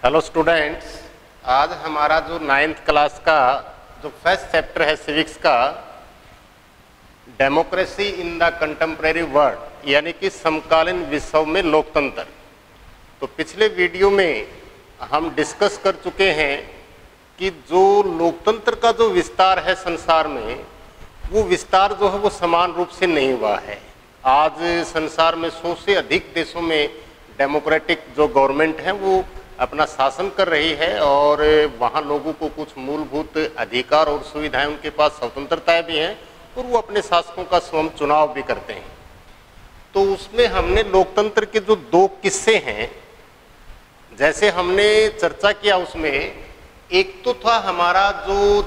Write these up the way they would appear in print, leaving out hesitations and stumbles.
Hello students, आज हमारा जो 9th क्लास का जो फर्स्ट चैप्टर है सिविक्स का, democracy in the contemporary world, यानी कि समकालीन विश्व में लोकतंत्र। तो पिछले वीडियो में हम डिस्कस कर चुके हैं कि जो लोकतंत्र का जो विस्तार है संसार में, वो विस्तार जो है वो समान रूप से नहीं हुआ है। आज संसार में 100 से अधिक देशों में डेमोक्रेटिक जो गवर्नमेंट है वो अपना शासन कर रही है और वहाँ लोगों को कुछ मूलभूत अधिकार और सुविधाएं, उनके पास स्वतंत्रताएं भी हैं और वो अपने शासकों का स्वयं चुनाव भी करते हैं। तो उसमें हमने लोकतंत्र के जो 2 किस्से हैं, जैसे हमने चर्चा किया, उसमें एक तो था हमारा जो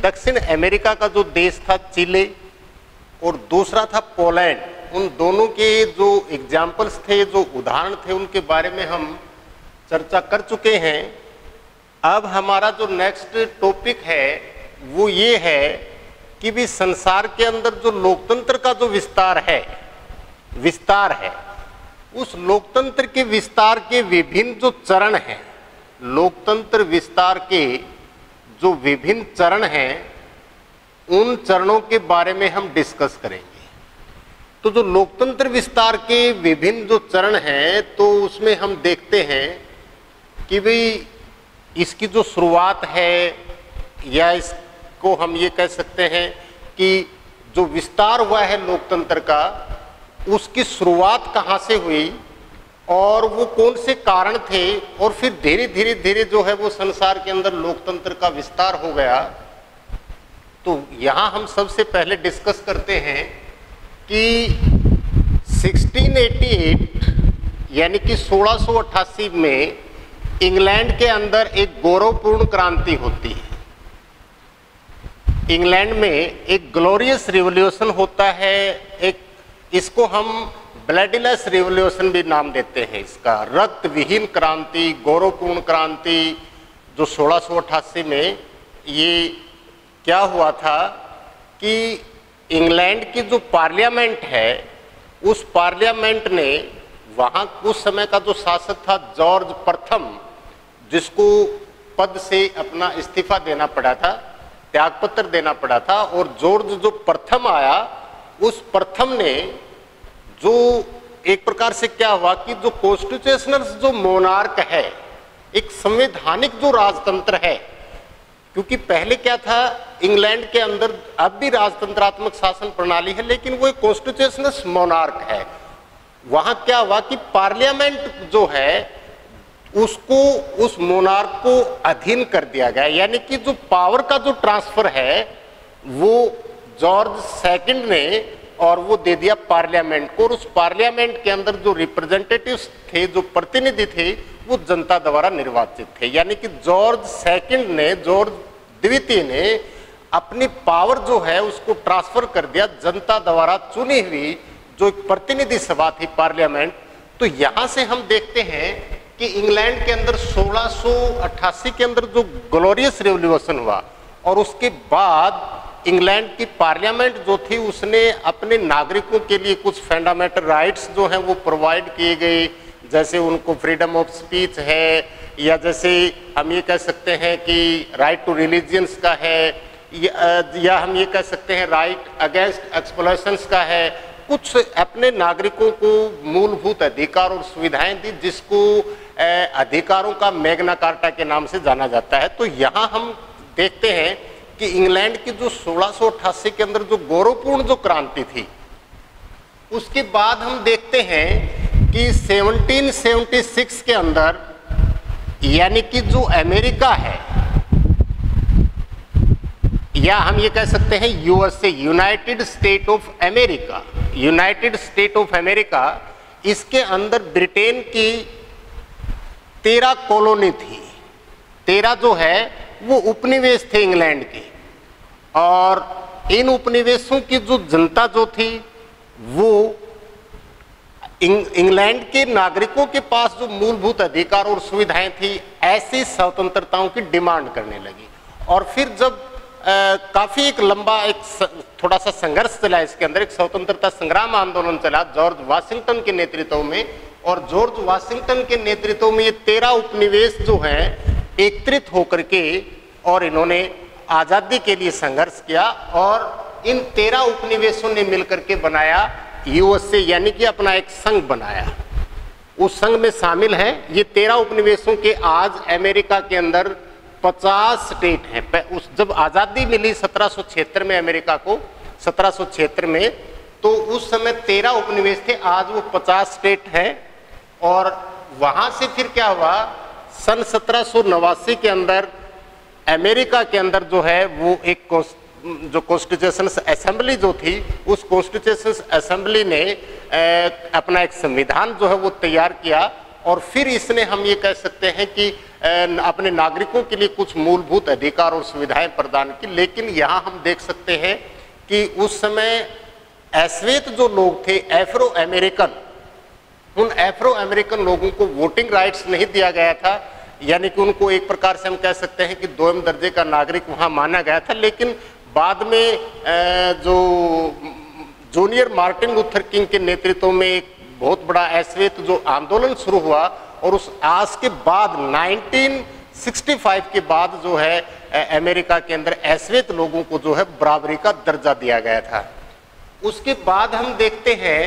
दक्षिण अमेरिका का जो देश था चिले, और दूसरा था पोलैंड। उन दोनों के जो एग्जाम्पल्स थे, जो उदाहरण थे, उनके बारे में हम चर्चा कर चुके हैं। अब हमारा जो नेक्स्ट टॉपिक है वो ये है कि भी संसार के अंदर जो लोकतंत्र का जो विस्तार है, उस लोकतंत्र के विस्तार के विभिन्न जो चरण हैं, लोकतंत्र विस्तार के जो विभिन्न चरण हैं, उन चरणों के बारे में हम डिस्कस करेंगे। तो जो लोकतंत्र विस्तार के विभिन्न जो चरण हैं, तो उसमें हम देखते हैं कि भाई इसकी जो शुरुआत है, या इसको हम ये कह सकते हैं कि जो विस्तार हुआ है लोकतंत्र का, उसकी शुरुआत कहाँ से हुई और वो कौन से कारण थे, और फिर धीरे धीरे जो है वो संसार के अंदर लोकतंत्र का विस्तार हो गया। तो यहाँ हम सबसे पहले डिस्कस करते हैं कि 1688 यानी कि 1688 में इंग्लैंड के अंदर एक गौरवपूर्ण क्रांति होती है। इंग्लैंड में एक ग्लोरियस रिवॉल्यूशन होता है। इसको हम ब्लडलेस रिवॉल्यूशन भी नाम देते हैं। इसका रक्त विहीन क्रांति, गौरवपूर्ण क्रांति, जो 1688 में ये क्या हुआ था कि इंग्लैंड की जो पार्लियामेंट है, उस पार्लियामेंट ने, वहाँ उस समय का जो शासक था जॉर्ज प्रथम, जिसको पद से अपना इस्तीफा देना पड़ा था, त्यागपत्र देना पड़ा था, और जॉर्ज जो प्रथम आया, उस प्रथम ने जो एक प्रकार से क्या हुआ कि जो कॉन्स्टिट्यूशनल जो मोनार्क है, एक संवैधानिक जो राजतंत्र है, क्योंकि पहले क्या था, इंग्लैंड के अंदर अब भी राजतंत्रात्मक शासन प्रणाली है, लेकिन वो एक कॉन्स्टिट्यूशनल मोनार्क है। वहां क्या हुआ कि पार्लियामेंट जो है उसको, उस मोनार्क को अधीन कर दिया गया, यानी कि जो पावर का जो ट्रांसफर है वो जॉर्ज सेकंड ने, और वो दे दिया पार्लियामेंट को। और उस पार्लियामेंट के अंदर जो रिप्रेजेंटेटिव्स थे, जो प्रतिनिधि थे, वो जनता द्वारा निर्वाचित थे। यानी कि जॉर्ज सेकंड ने, जॉर्ज द्वितीय ने अपनी पावर जो है उसको ट्रांसफर कर दिया जनता द्वारा चुनी हुई जो एक प्रतिनिधि सभा थी, पार्लियामेंट। तो यहां से हम देखते हैं कि इंग्लैंड के अंदर 1688 के अंदर जो ग्लोरियस रिवॉल्यूशन हुआ, और उसके बाद इंग्लैंड की पार्लियामेंट जो थी, उसने अपने नागरिकों के लिए कुछ फंडामेंटल राइट्स जो हैं वो प्रोवाइड किए गए, जैसे उनको फ्रीडम ऑफ स्पीच है, या जैसे हम ये कह सकते हैं कि राइट टू रिलीजियंस का है, या हम ये कह सकते हैं राइट अगेंस्ट एक्सप्लॉयशंस का है। कुछ अपने नागरिकों को मूलभूत अधिकार और सुविधाएं दी, जिसको अधिकारों का मैग्ना कार्टा के नाम से जाना जाता है। तो यहाँ हम देखते हैं कि इंग्लैंड की जो 1688 के अंदर जो गौरवपूर्ण जो क्रांति थी, उसके बाद हम देखते हैं कि 1776 के अंदर, यानी कि जो अमेरिका है, या हम ये कह सकते हैं USA, United state of America, United state of America, इसके अंदर ब्रिटेन की 13 कॉलोनी थी। 13 जो है वो उपनिवेश थे इंग्लैंड के, और इन उपनिवेशों की जो जनता जो थी वो इंग्लैंड के नागरिकों के पास जो मूलभूत अधिकार और सुविधाएं थी, ऐसी स्वतंत्रताओं की डिमांड करने लगी। और फिर जब काफी एक लंबा एक थोड़ा सा संघर्ष चला, इसके अंदर एक स्वतंत्रता संग्राम आंदोलन चला जॉर्ज वाशिंगटन के नेतृत्व में, और जॉर्ज वाशिंगटन के नेतृत्व में ये 13 उपनिवेश जो हैं एकत्रित होकर के और इन्होंने आजादी के लिए संघर्ष किया और इन 13 उपनिवेशों ने मिलकर के बनाया यूएसए, यानी कि अपना एक संघ बनाया। उस संघ में शामिल है ये 13 उपनिवेशों के आज अमेरिका के अंदर 50 स्टेट हैं। उस जब आजादी मिली 1776 में अमेरिका को, 1776 में, तो उस समय 13 उपनिवेश थे, आज वो 50 स्टेट हैं। और वहां से फिर क्या हुआ, सन 1789 के अंदर अमेरिका के अंदर जो है वो एक जो कॉन्स्टिट्यूशन असेंबली जो थी, उस कॉन्स्टिट्यूशन असेंबली ने अपना एक संविधान जो है वो तैयार किया और फिर इसने हम ये कह सकते हैं कि अपने नागरिकों के लिए कुछ मूलभूत अधिकार और सुविधाएं प्रदान की। लेकिन यहाँ हम देख सकते हैं कि उस समय अश्वेत जो लोग थे, एफ्रो अमेरिकन, उन एफ्रो अमेरिकन लोगों को वोटिंग राइट्स नहीं दिया गया था, यानी कि उनको एक प्रकार से हम कह सकते हैं कि दोयम दर्जे का नागरिक वहाँ माना गया था। लेकिन बाद में जो जूनियर मार्टिन लूथर किंग के नेतृत्व में एक बहुत बड़ा अश्वेत जो आंदोलन शुरू हुआ और उस आज के बाद 1965 के बाद जो है अमेरिका के अंदर अश्वेत लोगों को जो है बराबरी का दर्जा दिया गया था। उसके बाद हम देखते हैं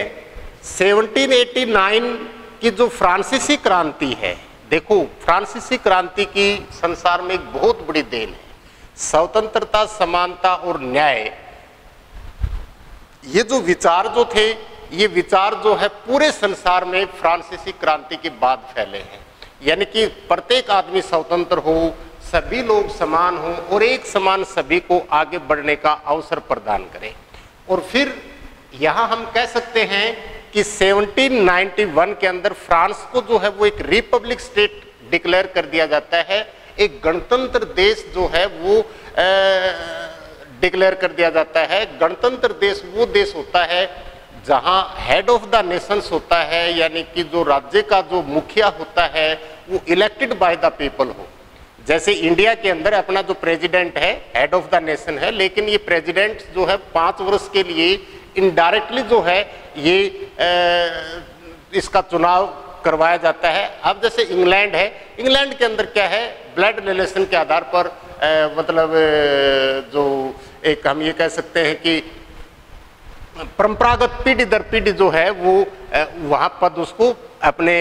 1789 की जो फ्रांसीसी क्रांति है। देखो, फ्रांसीसी क्रांति की संसार में एक बहुत बड़ी देन है। स्वतंत्रता, समानता और न्याय, ये जो विचार जो थे, ये विचार जो है पूरे संसार में फ्रांसीसी क्रांति के बाद फैले हैं। यानी कि प्रत्येक आदमी स्वतंत्र हो, सभी लोग समान हो और एक समान सभी को आगे बढ़ने का अवसर प्रदान करें। और फिर यहाँ हम कह सकते हैं कि 1791 के अंदर फ्रांस को जो है वो एक रिपब्लिक स्टेट डिक्लेयर कर दिया जाता है, एक गणतंत्र देश जो है वो डिक्लेयर कर दिया जाता है। गणतंत्र देश वो देश होता है जहां हेड ऑफ द नेशंस होता है, यानी कि जो राज्य का जो मुखिया होता है वो इलेक्टेड बाय द पीपल हो। जैसे इंडिया के अंदर अपना जो प्रेसिडेंट है हेड ऑफ द नेशन है, लेकिन ये प्रेसिडेंट जो है 5 वर्ष के लिए इनडायरेक्टली जो है ये इसका चुनाव करवाया जाता है। अब जैसे इंग्लैंड है, इंग्लैंड के अंदर क्या है, ब्लड रिलेशन के आधार पर मतलब जो एक हम ये कह सकते हैं कि परंपरागत पीढ़ी दर पीढ़ी जो है वो वहाँ पद उसको अपने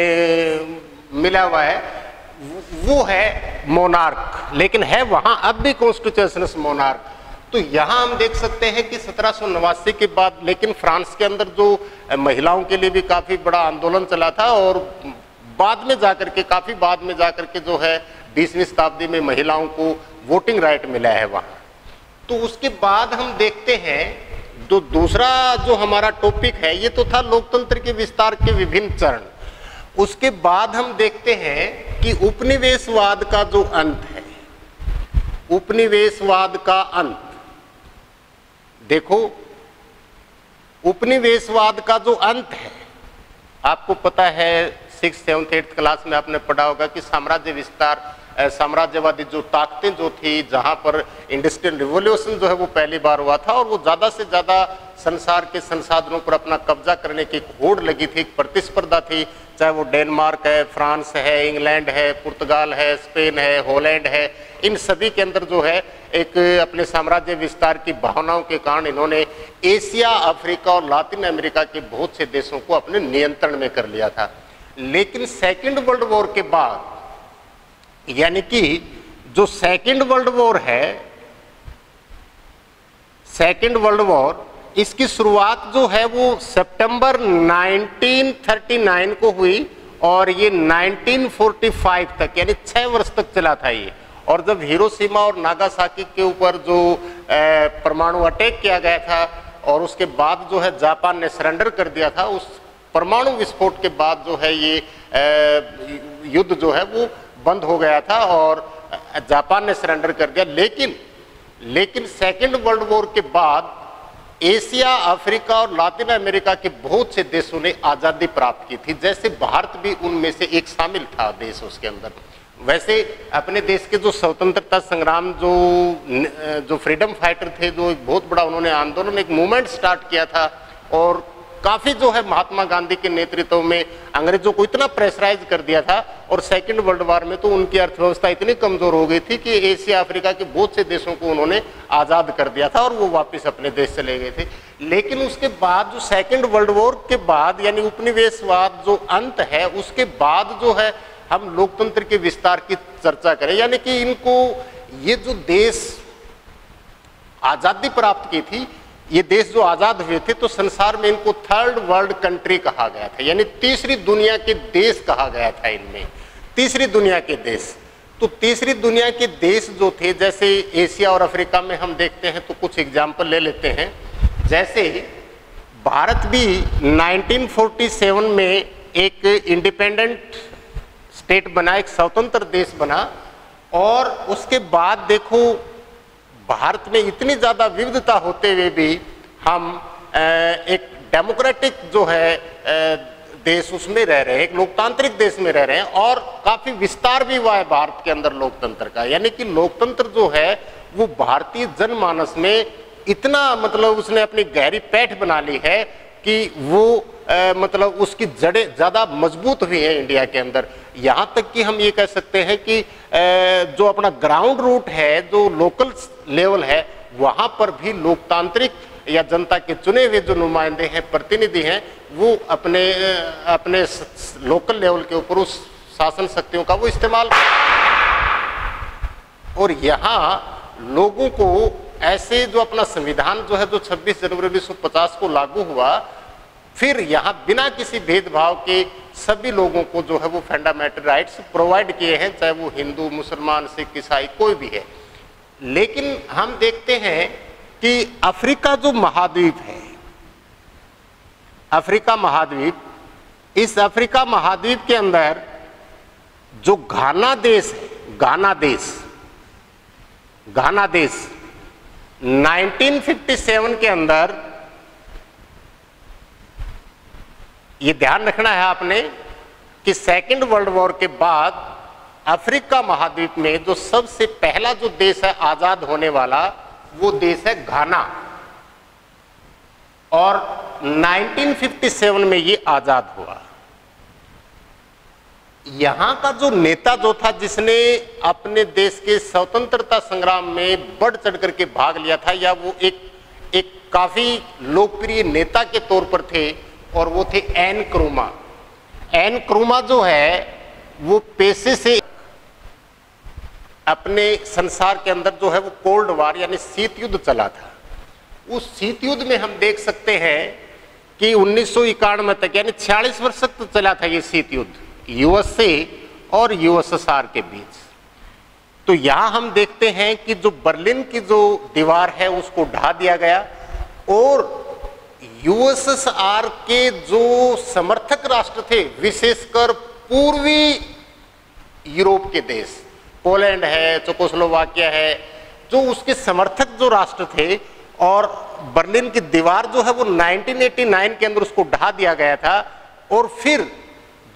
मिला हुआ है, वो है मोनार्क, लेकिन है वहाँ अब भी कॉन्स्टिट्यूशनल मोनार्क। तो यहाँ हम देख सकते हैं कि 1789 के बाद, लेकिन फ्रांस के अंदर जो महिलाओं के लिए भी काफ़ी बड़ा आंदोलन चला था और बाद में जाकर के, काफ़ी बाद में जाकर के जो है 20वीं शताब्दी में महिलाओं को वोटिंग राइट मिला है वहाँ। तो उसके बाद हम देखते हैं जो दूसरा जो हमारा टॉपिक है, ये तो था लोकतंत्र के विस्तार के विभिन्न चरण। उसके बाद हम देखते हैं कि उपनिवेशवाद का जो अंत है, उपनिवेशवाद का अंत। देखो, उपनिवेशवाद का जो अंत है, आपको पता है 6th, 7th, 8th क्लास में आपने पढ़ा होगा कि साम्राज्य विस्तार, साम्राज्यवादी जो ताकतें जो थी, जहां पर इंडस्ट्रियल रिवॉल्यूशन जो है वो पहली बार हुआ था और वो ज़्यादा से ज़्यादा संसार के संसाधनों पर अपना कब्जा करने की होड़ लगी थी, एक प्रतिस्पर्धा थी। चाहे वो डेनमार्क है, फ्रांस है, इंग्लैंड है, पुर्तगाल है, स्पेन है, हॉलैंड है, इन सभी के अंदर जो है एक अपने साम्राज्य विस्तार की भावनाओं के कारण इन्होंने एशिया, अफ्रीका और लातिन अमेरिका के बहुत से देशों को अपने नियंत्रण में कर लिया था। लेकिन सेकेंड वर्ल्ड वॉर के बाद, यानी कि जो सेकेंड वर्ल्ड वॉर है, सेकेंड वर्ल्ड वॉर, इसकी शुरुआत जो है वो सितंबर 1939 को हुई और ये 1945 तक, यानी 6 वर्ष तक चला था ये। और जब हिरोशिमा और नागासाकी के ऊपर जो परमाणु अटैक किया गया था और उसके बाद जो है जापान ने सरेंडर कर दिया था, उस परमाणु विस्फोट के बाद जो है ये युद्ध जो है वो बंद हो गया था और जापान ने सरेंडर कर दिया। लेकिन सेकेंड वर्ल्ड वॉर के बाद एशिया, अफ्रीका और लातिन अमेरिका के बहुत से देशों ने आज़ादी प्राप्त की थी, जैसे भारत भी उनमें से एक शामिल था देश उसके अंदर। वैसे अपने देश के जो स्वतंत्रता संग्राम, जो फ्रीडम फाइटर थे, जो एक बहुत बड़ा उन्होंने आंदोलन, एक मूवमेंट स्टार्ट किया था और काफी जो है महात्मा गांधी के नेतृत्व में अंग्रेजों को इतना प्रेशराइज कर दिया था, और सेकेंड वर्ल्ड वॉर में तो उनकी अर्थव्यवस्था इतनी कमजोर हो गई थी कि एशिया अफ्रीका के बहुत से देशों को उन्होंने आजाद कर दिया था और वो वापस अपने देश चले गए थे। लेकिन उसके बाद जो सेकेंड वर्ल्ड वॉर के बाद यानी उपनिवेशवाद जो अंत है, उसके बाद जो है हम लोकतंत्र के विस्तार की चर्चा करें, यानी कि इनको ये जो देश आजादी प्राप्त की थी, ये देश जो आजाद हुए थे, तो संसार में इनको थर्ड वर्ल्ड कंट्री कहा गया था, यानी तीसरी दुनिया के देश कहा गया था इनमें, तीसरी दुनिया के देश। तो तीसरी दुनिया के देश जो थे, जैसे एशिया और अफ्रीका में हम देखते हैं, तो कुछ एग्जाम्पल ले लेते हैं। जैसे भारत भी 1947 में एक इंडिपेंडेंट स्टेट बना, एक स्वतंत्र देश बना, और उसके बाद देखो भारत में इतनी ज्यादा विविधता होते हुए भी हम एक डेमोक्रेटिक जो है देश उसमें रह रहे हैं, एक लोकतांत्रिक देश में रह रहे हैं, और काफी विस्तार भी हुआ है भारत के अंदर लोकतंत्र का। यानी कि लोकतंत्र जो है वो भारतीय जनमानस में इतना मतलब उसने अपनी गहरी पैठ बना ली है कि वो मतलब उसकी जड़ें ज्यादा मजबूत हुई हैं इंडिया के अंदर। यहाँ तक कि हम ये कह सकते हैं कि जो अपना ग्राउंड रूट है, जो लोकल लेवल है, वहाँ पर भी लोकतांत्रिक या जनता के चुने हुए जो नुमाइंदे हैं, प्रतिनिधि हैं, वो अपने अपने लोकल लेवल के ऊपर उस शासन शक्तियों का वो इस्तेमाल, और यहाँ लोगों को ऐसे जो अपना संविधान जो है जो 26 जनवरी 1950 को लागू हुआ, फिर यहाँ बिना किसी भेदभाव के सभी लोगों को जो है वो फंडामेंटल राइट्स प्रोवाइड किए हैं, चाहे वो हिंदू, मुसलमान, सिख, ईसाई कोई भी है। लेकिन हम देखते हैं कि अफ्रीका जो महाद्वीप है, अफ्रीका महाद्वीप, इस अफ्रीका महाद्वीप के अंदर जो घाना देश है, घाना देश 1957 के अंदर, ये ध्यान रखना है आपने कि सेकेंड वर्ल्ड वॉर के बाद अफ्रीका महाद्वीप में जो सबसे पहला जो देश है आजाद होने वाला, वो देश है घाना, और 1957 में ये आजाद हुआ। यहां का जो नेता जो था, जिसने अपने देश के स्वतंत्रता संग्राम में बढ़ चढ़ करके भाग लिया था, या वो एक काफी लोकप्रिय नेता के तौर पर थे, और वो थे एन क्रूमा। एन क्रूमा जो है वो पेशे से अपने संसार के अंदर जो है वो कोल्ड वार यानी शीत युद्ध चला था। उस शीत युद्ध में हम देख सकते हैं कि 1991 तक यानी 46 वर्ष तक तो चला था ये शीत युद्ध यूएसए और यूएसएसआर के बीच। तो यहां हम देखते हैं कि जो बर्लिन की जो दीवार है उसको ढा दिया गया, और यूएसएसआर के जो समर्थक राष्ट्र थे, विशेषकर पूर्वी यूरोप के देश, पोलैंड है, चेकोस्लोवाकिया है, जो उसके समर्थक जो राष्ट्र थे, और बर्लिन की दीवार जो है वो 1989 के अंदर उसको ढा दिया गया था। और फिर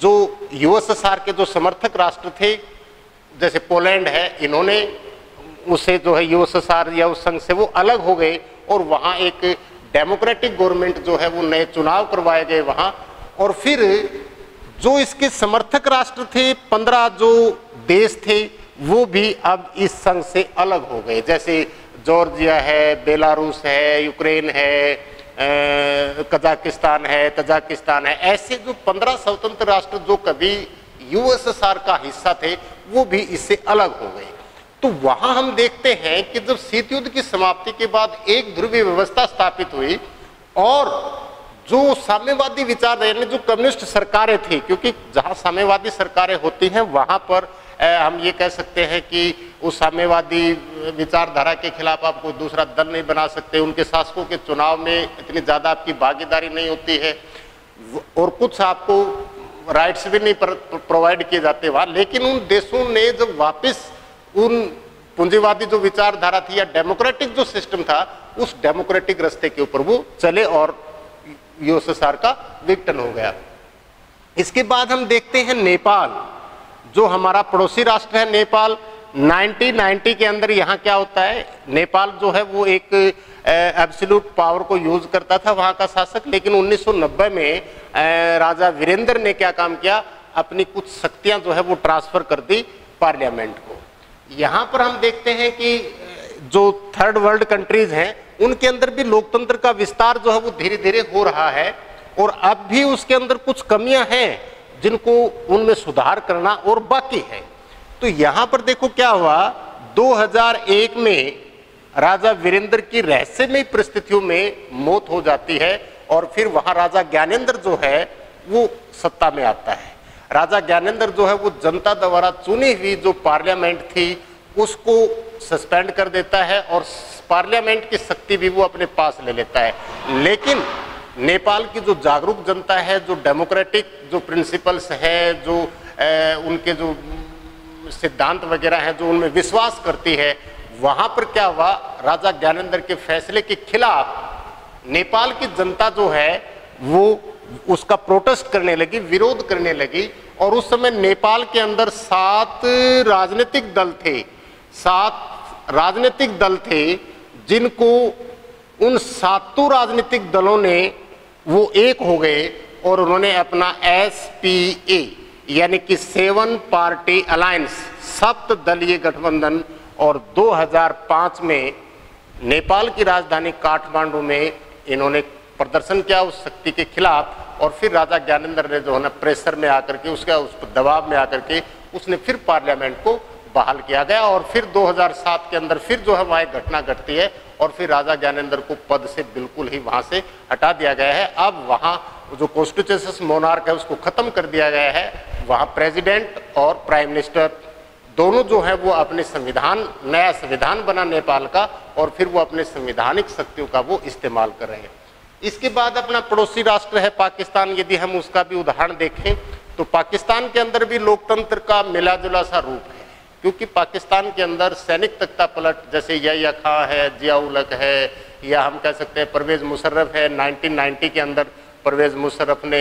जो यूएसएसआर के जो समर्थक राष्ट्र थे, जैसे पोलैंड है, इन्होंने उसे जो है यूएसएसआर या उस संघ से वो अलग हो गए, और वहां एक डेमोक्रेटिक गवर्नमेंट जो है वो नए चुनाव करवाए गए वहां। और फिर जो इसके समर्थक राष्ट्र थे, 15 जो देश थे, वो भी अब इस संघ से अलग हो गए, जैसे जॉर्जिया है, बेलारूस है, यूक्रेन है, कजाकिस्तान है, तजाकिस्तान है। ऐसे जो 15 स्वतंत्र राष्ट्र जो कभी यूएसएसआर का हिस्सा थे, वो भी इससे अलग हो गए। तो वहां हम देखते हैं कि जब शीत युद्ध की समाप्ति के बाद एक ध्रुवीय व्यवस्था स्थापित हुई, और जो साम्यवादी विचार यानी जो कम्युनिस्ट सरकारें थी, क्योंकि जहां साम्यवादी सरकारें होती हैं वहां पर हम ये कह सकते हैं कि उस साम्यवादी विचारधारा के खिलाफ आप कोई दूसरा दल नहीं बना सकते, उनके शासकों के चुनाव में इतनी ज्यादा आपकी भागीदारी नहीं होती है, और कुछ आपको राइट्स भी नहीं प्रोवाइड किए जाते वहां। लेकिन उन देशों ने जब वापस उन पूंजीवादी जो विचारधारा थी या डेमोक्रेटिक जो सिस्टम था, उस डेमोक्रेटिक रास्ते के ऊपर वो चले, और यूएसएसआर का विघटन हो गया। इसके बाद हम देखते हैं नेपाल, जो हमारा पड़ोसी राष्ट्र है नेपाल। 1990 के अंदर यहाँ क्या होता है, नेपाल जो है वो एक एब्सोल्यूट पावर को यूज करता था वहां का शासक। लेकिन 1990 में राजा वीरेंद्र ने क्या काम किया, अपनी कुछ शक्तियां जो है वो ट्रांसफर कर दी पार्लियामेंट को। यहां पर हम देखते हैं कि जो थर्ड वर्ल्ड कंट्रीज हैं उनके अंदर भी लोकतंत्र का विस्तार जो है वो धीरे धीरे हो रहा है, और अब भी उसके अंदर कुछ कमियां हैं जिनको उनमें सुधार करना और बाकी है। तो यहां पर देखो क्या हुआ, 2001 में राजा वीरेंद्र की रहस्यमय परिस्थितियों में मौत हो जाती है, और फिर वहां राजा ज्ञानेंद्र जो है वो सत्ता में आता है। राजा ज्ञानेंद्र जो है वो जनता द्वारा चुनी हुई जो पार्लियामेंट थी उसको सस्पेंड कर देता है, और पार्लियामेंट की शक्ति भी वो अपने पास ले लेता है। लेकिन नेपाल की जो जागरूक जनता है, जो डेमोक्रेटिक जो प्रिंसिपल्स है, जो उनके जो सिद्धांत वगैरह हैं, जो उनमें विश्वास करती है, वहां पर क्या हुआ, राजा ज्ञानेंद्र के फैसले के खिलाफ नेपाल की जनता जो है वो उसका प्रोटेस्ट करने लगी, विरोध करने लगी। और उस समय नेपाल के अंदर 7 राजनीतिक दल थे, 7 राजनीतिक दल थे, जिनको उन 7 राजनीतिक दलों ने वो एक हो गए और उन्होंने अपना SPA यानी कि 7 पार्टी अलायंस, 7 दलीय गठबंधन, और 2005 में नेपाल की राजधानी काठमांडू में इन्होंने प्रदर्शन किया उस शक्ति के खिलाफ। और फिर राजा ज्ञानेंद्र ने जो है ना प्रेशर में आकर के, उसका उस दबाव में आकर के उसने फिर पार्लियामेंट को बहाल किया गया, और फिर 2007 के अंदर फिर जो है वहाँ एक घटना घटती है, और फिर राजा ज्ञानेंद्र को पद से बिल्कुल ही वहाँ से हटा दिया गया है। अब वहाँ जो कॉन्स्टिट्यूशनल मोनार्क है उसको खत्म कर दिया गया है। वहाँ प्रेसिडेंट और प्राइम मिनिस्टर दोनों जो है वो अपने संविधान, नया संविधान बना नेपाल का, और फिर वो अपने संवैधानिक शक्तियों का वो इस्तेमाल कर रहे हैं। इसके बाद अपना पड़ोसी राष्ट्र है पाकिस्तान, यदि हम उसका भी उदाहरण देखें तो पाकिस्तान के अंदर भी लोकतंत्र का मिला जुला सा रूप है, क्योंकि पाकिस्तान के अंदर सैनिक तख्ता पलट जैसे यहिया खां है, जिया उल हक है, या हम कह सकते हैं परवेज मुशर्रफ है। 1990 के अंदर परवेज मुशर्रफ ने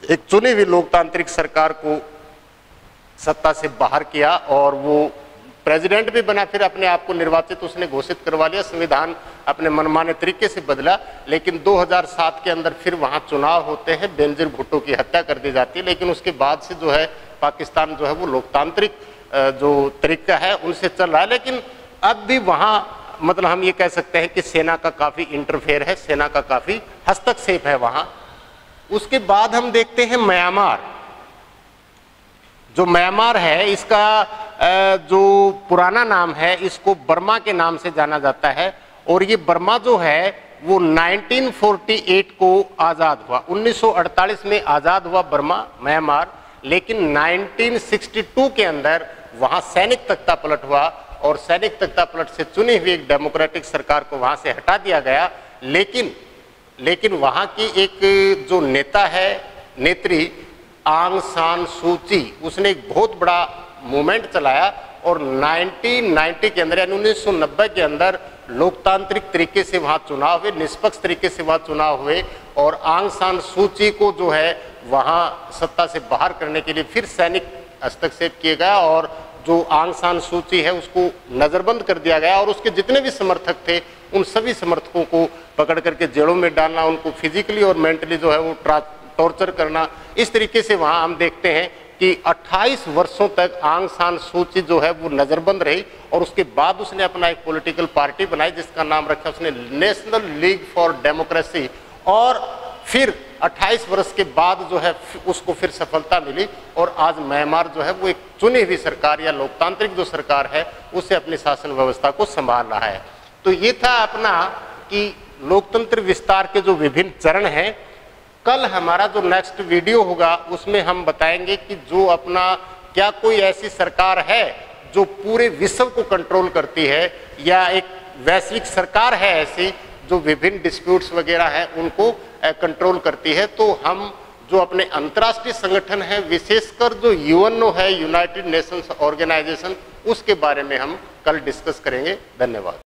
एक चुनी हुई लोकतांत्रिक सरकार को सत्ता से बाहर किया, और वो प्रेसिडेंट भी बना, फिर अपने आप को निर्वाचित उसने घोषित करवा लिया, संविधान अपने मनमाने तरीके से बदला। लेकिन 2007 के अंदर फिर वहाँ चुनाव होते हैं, बेनजीर भुट्टो की हत्या कर दी जाती है। लेकिन उसके बाद से जो है पाकिस्तान जो है वो लोकतांत्रिक जो तरीका है उनसे चल रहा है। लेकिन अब भी वहाँ मतलब हम ये कह सकते हैं कि सेना का काफ़ी इंटरफेयर है, सेना का काफ़ी हस्तक्षेप है वहाँ। उसके बाद हम देखते हैं म्यांमार। जो म्यांमार है इसका जो पुराना नाम है इसको बर्मा के नाम से जाना जाता है, और ये बर्मा जो है वो 1948 को आज़ाद हुआ, 1948 में आज़ाद हुआ बर्मा म्यांमार। लेकिन 1962 के अंदर वहाँ सैनिक तख्ता पलट हुआ, और सैनिक तख्ता पलट से चुनी हुई एक डेमोक्रेटिक सरकार को वहाँ से हटा दिया गया। लेकिन वहाँ की एक जो नेता है, नेत्री आंग सान सू ची, उसने एक बहुत बड़ा मूवमेंट चलाया, और 1990 के अंदर यानी 1990 के अंदर लोकतांत्रिक तरीके से वहाँ चुनाव हुए, निष्पक्ष तरीके से वहाँ चुनाव हुए, और आंग सान सू ची को जो है वहाँ सत्ता से बाहर करने के लिए फिर सैनिक हस्तक्षेप किया गया, और जो आंग सान सू ची है उसको नज़रबंद कर दिया गया, और उसके जितने भी समर्थक थे उन सभी समर्थकों को पकड़ करके जेलों में डालना, उनको फिजिकली और मेंटली जो है वो टॉर्चर करना। इस तरीके से वहाँ हम देखते हैं कि 28 वर्षों तक आंग सान सू ची जो है वो नज़रबंद रही, और उसके बाद उसने अपना एक पॉलिटिकल पार्टी बनाई जिसका नाम रखा उसने नेशनल लीग फॉर डेमोक्रेसी, और फिर 28 वर्ष के बाद जो है उसको फिर सफलता मिली, और आज म्यांमार जो है वो एक चुनी हुई सरकार या लोकतांत्रिक जो सरकार है उसे अपनी शासन व्यवस्था को संभाल रहा है। तो ये था अपना कि लोकतंत्र विस्तार के जो विभिन्न चरण हैं। कल हमारा जो नेक्स्ट वीडियो होगा उसमें हम बताएंगे कि जो अपना क्या कोई ऐसी सरकार है जो पूरे विश्व को कंट्रोल करती है, या एक वैश्विक सरकार है ऐसी जो विभिन्न डिस्प्यूट्स वगैरह हैं उनको कंट्रोल करती है। तो हम जो अपने अंतर्राष्ट्रीय संगठन है, विशेषकर जो यूएनओ है, यूनाइटेड नेशंस ऑर्गेनाइजेशन, उसके बारे में हम कल डिस्कस करेंगे। धन्यवाद।